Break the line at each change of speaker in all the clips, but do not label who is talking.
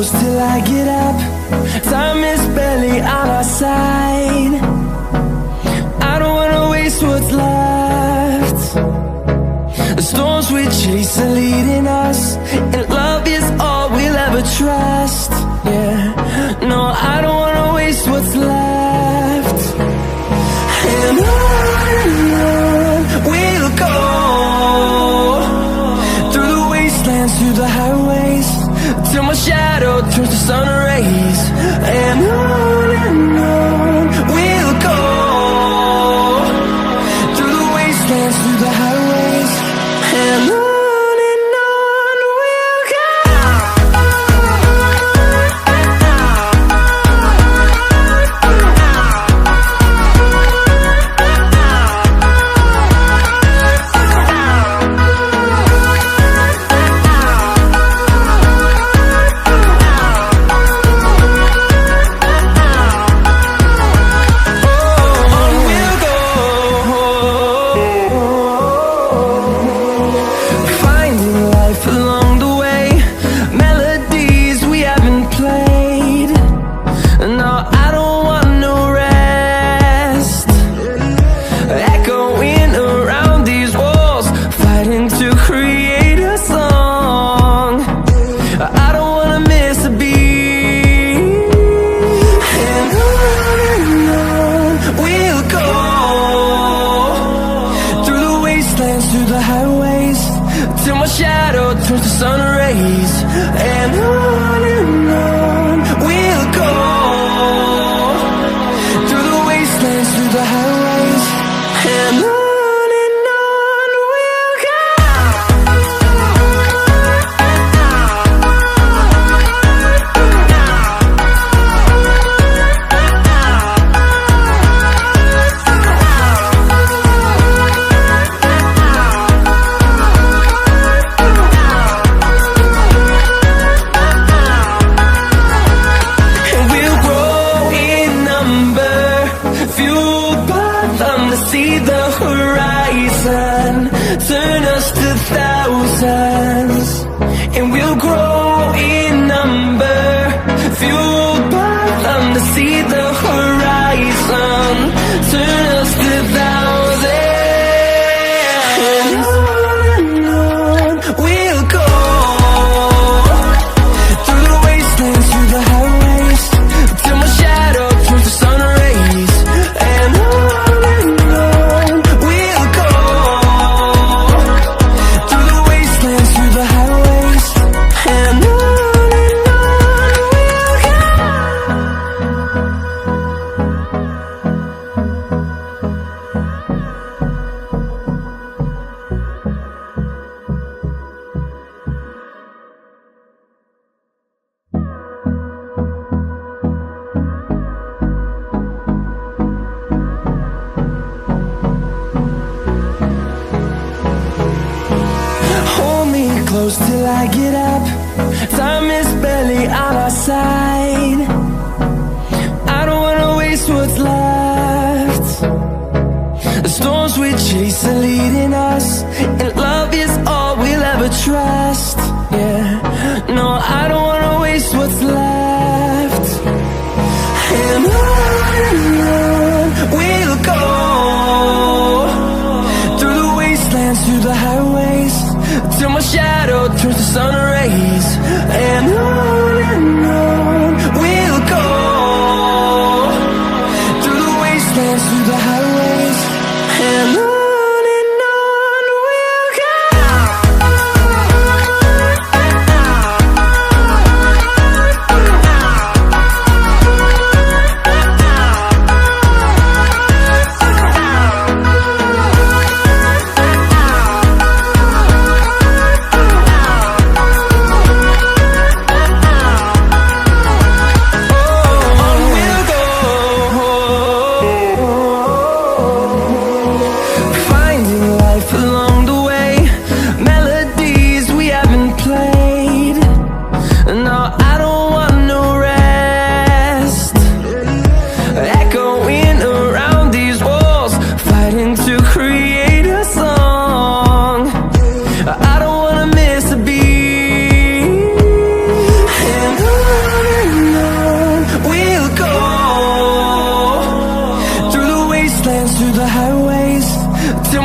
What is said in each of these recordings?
close till I get up. Time is barely on our side. I don't wanna waste what's left. The storms we chase are leading us, and love is all we'll ever trust. Yeah, no, I don't wanna waste what's left. And on we'll go, through the wastelands, through the highways, till my shadow turns to sun rays. And on we'll go, through the wastelands, through the highways, and on we'll go. Through the highways, till my shadow turns to sun rays. And on we'll go, through the wastelands, through the highways, and on we'll go. See the horizon, turn us to thousands, and we'll grow in number, fueled by them to see the horizon, turn us to thousands, and on we'll go, through the wastelands, through the highways, till my shadow turns to sun rays. And close till I get up. Time is barely on our side. I don't wanna waste what's left. The storms we chase are leading us, and love is all we'll ever trust. Yeah, no, I don't wanna waste what's left. And on we'll go, through the wastelands, through the highways, till my shadow turns to sun rays. And on we'll go, through the wastelands, through the highways, and on we'll go.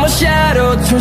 shout.